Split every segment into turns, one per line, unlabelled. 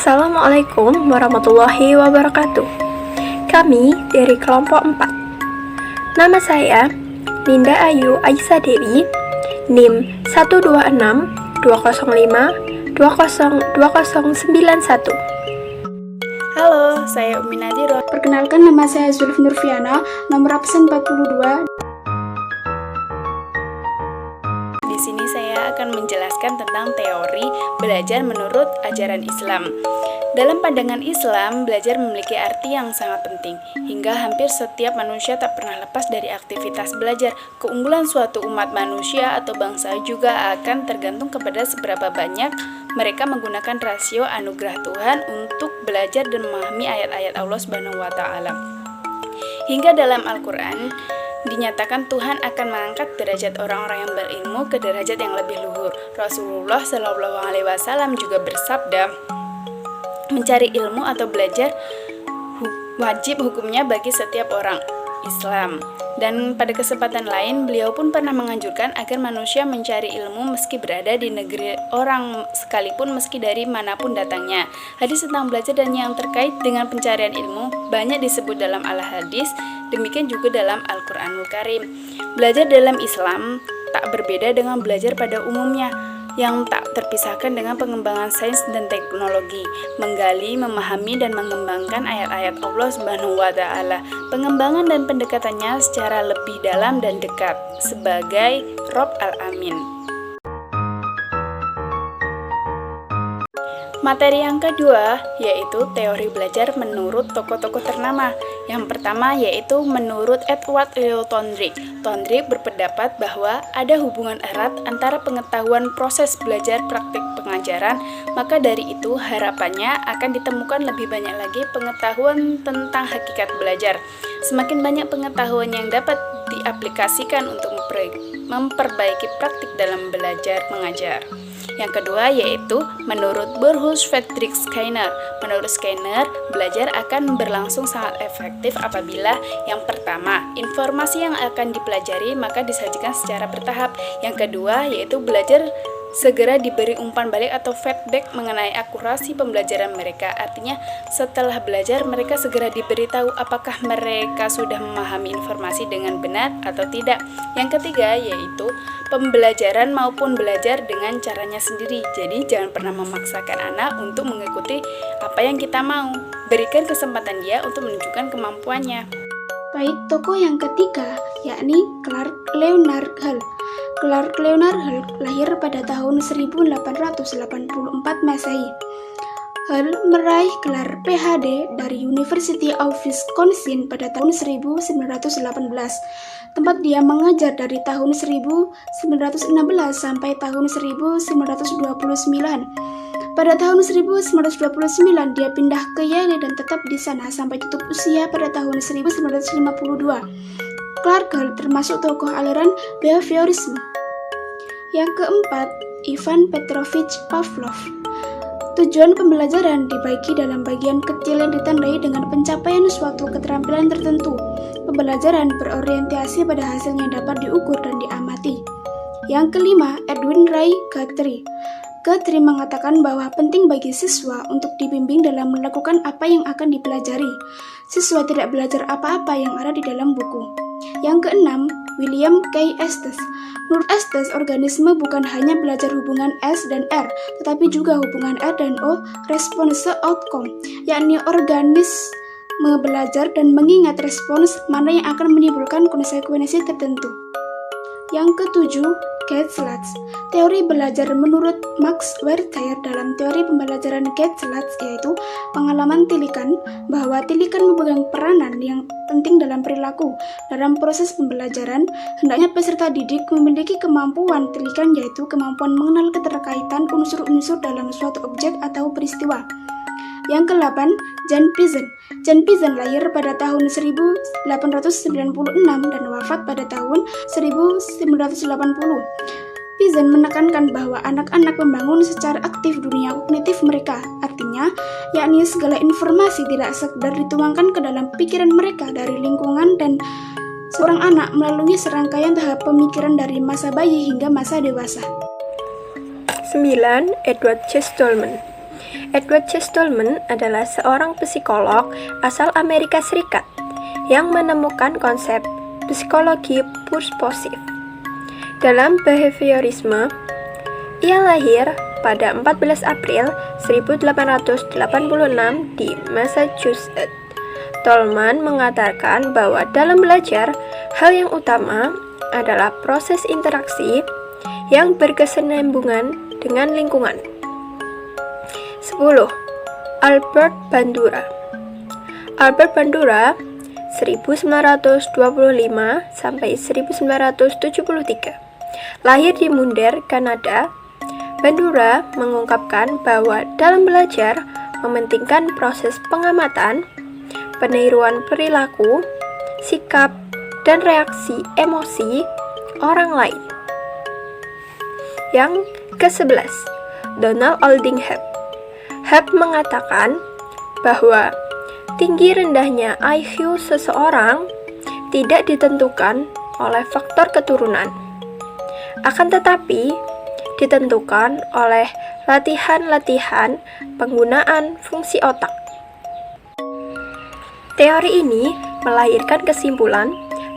Assalamualaikum warahmatullahi wabarakatuh. Kami dari kelompok 4. Nama saya Ninda Ayu Aisyah Dewi, NIM 126-205-202091.
Halo, saya Umi Nadiro.
Perkenalkan, nama saya Zulf Nurfiana, nomor absen 42.
Di sini saya akan menjelaskan tentang teori belajar menurut ajaran Islam. Dalam pandangan Islam, belajar memiliki arti yang sangat penting, hingga hampir setiap manusia tak pernah lepas dari aktivitas belajar. Keunggulan suatu umat manusia atau bangsa juga akan tergantung kepada seberapa banyak mereka menggunakan rasio anugerah Tuhan untuk belajar dan memahami ayat-ayat Allah Subhanahu wa Ta'ala. Hingga dalam Al-Quran dinyatakan Tuhan akan mengangkat derajat orang-orang yang berilmu ke derajat yang lebih luhur. Rasulullah Shallallahu Alaihi Wasallam juga bersabda, mencari ilmu atau belajar wajib hukumnya bagi setiap orang Islam. Dan pada kesempatan lain, beliau pun pernah menganjurkan agar manusia mencari ilmu meski berada di negeri orang sekalipun, meski dari manapun datangnya. Hadis tentang belajar dan yang terkait dengan pencarian ilmu banyak disebut dalam al-hadis, demikian juga dalam Al-Quranul Karim. Belajar dalam Islam tak berbeda dengan belajar pada umumnya, yang tak terpisahkan dengan pengembangan sains dan teknologi, menggali, memahami, dan mengembangkan ayat-ayat Allah Subhanahu wa Ta'ala. Pengembangan dan pendekatannya secara lebih dalam dan dekat sebagai Rob Al-Amin. Materi yang kedua yaitu teori belajar menurut tokoh-tokoh ternama. Yang pertama yaitu menurut Edward Leo Thorndike. Thorndike berpendapat bahwa ada hubungan erat antara pengetahuan proses belajar praktik pengajaran, maka dari itu harapannya akan ditemukan lebih banyak lagi pengetahuan tentang hakikat belajar. Semakin banyak pengetahuan yang dapat diaplikasikan untuk memperbaiki praktik dalam belajar mengajar. Yang kedua yaitu menurut Burrhus Frederick Skinner. Menurut Skinner, belajar akan berlangsung sangat efektif apabila yang pertama, informasi yang akan dipelajari maka disajikan secara bertahap. Yang kedua yaitu belajar segera diberi umpan balik atau feedback mengenai akurasi pembelajaran mereka. Artinya setelah belajar mereka segera diberitahu apakah mereka sudah memahami informasi dengan benar atau tidak. Yang ketiga yaitu pembelajaran maupun belajar dengan caranya sendiri. Jadi jangan pernah memaksakan anak untuk mengikuti apa yang kita mau. Berikan kesempatan dia untuk menunjukkan kemampuannya.
Baik, tokoh yang ketiga yakni Clark Leonard Hall. Clark Leonard Hall lahir pada tahun 1884 Masehi. Hall meraih gelar PhD dari University of Wisconsin pada tahun 1918. Tempat dia mengajar dari tahun 1916 sampai tahun 1929. Pada tahun 1929 dia pindah ke Yale dan tetap di sana sampai tutup usia pada tahun 1952. Clark Hall termasuk tokoh aliran behaviorisme. Yang keempat, Ivan Petrovich Pavlov. Tujuan pembelajaran dibagi dalam bagian kecil yang ditandai dengan pencapaian suatu keterampilan tertentu. Pembelajaran berorientasi pada hasil yang dapat diukur dan diamati. Yang kelima, Edwin Ray Guthrie. Guthrie mengatakan bahwa penting bagi siswa untuk dibimbing dalam melakukan apa yang akan dipelajari. Siswa tidak belajar apa-apa yang ada di dalam buku. Yang keenam, William K. Estes. Menurut Estes, organisme bukan hanya belajar hubungan S dan R, tetapi juga hubungan R dan O, response outcome, yakni organisme belajar dan mengingat respons mana yang akan menimbulkan konsekuensi tertentu. Yang ketujuh, Getzlaff. Teori belajar menurut Max Wertheier. Dalam teori pembelajaran Getzlaff yaitu pengalaman tilikan, bahwa tilikan memegang peranan yang penting dalam perilaku. Dalam proses pembelajaran, hendaknya peserta didik memiliki kemampuan tilikan, yaitu kemampuan mengenal keterkaitan unsur-unsur dalam suatu objek atau peristiwa. Yang ke-8, Jan Piaget. Jan Piaget lahir pada tahun 1896 dan wafat pada tahun 1980. Piaget menekankan bahwa anak-anak membangun secara aktif dunia kognitif mereka, artinya yakni segala informasi tidak sekedar dituangkan ke dalam pikiran mereka dari lingkungan dan seorang anak melalui serangkaian tahap pemikiran dari masa bayi hingga masa dewasa.
9. Edward C. Stallman. Edward C. Stallman adalah seorang psikolog asal Amerika Serikat yang menemukan konsep psikologi purposif. Dalam behaviorisme, ia lahir pada 14 April 1886 di Massachusetts. Stallman mengatakan bahwa dalam belajar, hal yang utama adalah proses interaksi yang berkesinambungan dengan lingkungan. 10. Albert Bandura. Albert Bandura 1925 sampai 1973. Lahir di Mundere, Kanada. Bandura mengungkapkan bahwa dalam belajar mementingkan proses pengamatan, peniruan perilaku, sikap, dan reaksi emosi orang lain. Yang ke-11, Donald Aldingham. Hebb mengatakan bahwa tinggi rendahnya IQ seseorang tidak ditentukan oleh faktor keturunan, akan tetapi ditentukan oleh latihan-latihan penggunaan fungsi otak. Teori ini melahirkan kesimpulan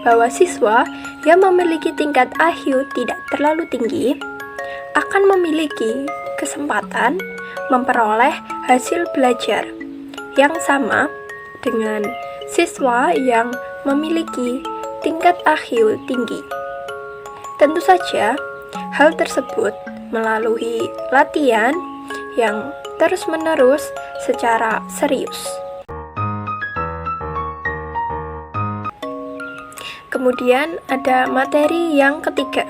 bahwa siswa yang memiliki tingkat IQ tidak terlalu tinggi akan memiliki kesempatan memperoleh hasil belajar yang sama dengan siswa yang memiliki tingkat IQ tinggi. Tentu saja, hal tersebut melalui latihan yang terus-menerus secara serius. Kemudian ada materi yang ketiga,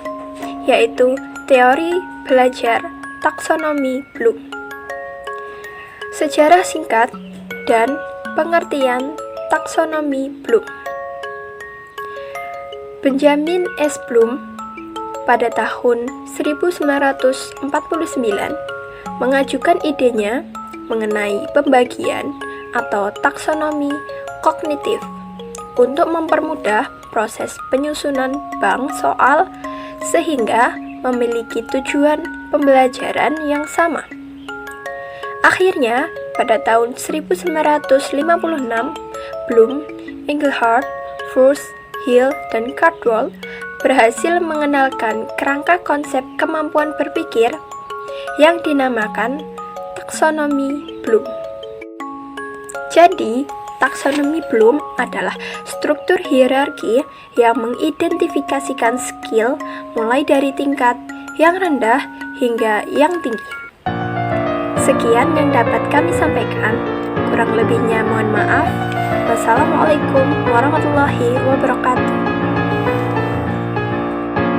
yaitu teori belajar taksonomi Bloom. Sejarah singkat dan pengertian taksonomi Bloom. Benjamin S. Bloom pada tahun 1949 mengajukan idenya mengenai pembagian atau taksonomi kognitif untuk mempermudah proses penyusunan bank soal sehingga memiliki tujuan pembelajaran yang sama. Akhirnya, pada tahun 1956, Bloom, Engelhardt, Fuchs, Hill, dan Cardwell berhasil mengenalkan kerangka konsep kemampuan berpikir yang dinamakan taksonomi Bloom. Jadi, taksonomi Bloom adalah struktur hierarki yang mengidentifikasikan skill mulai dari tingkat yang rendah hingga yang tinggi. Sekian yang dapat kami sampaikan, kurang lebihnya mohon maaf. Wassalamualaikum warahmatullahi wabarakatuh.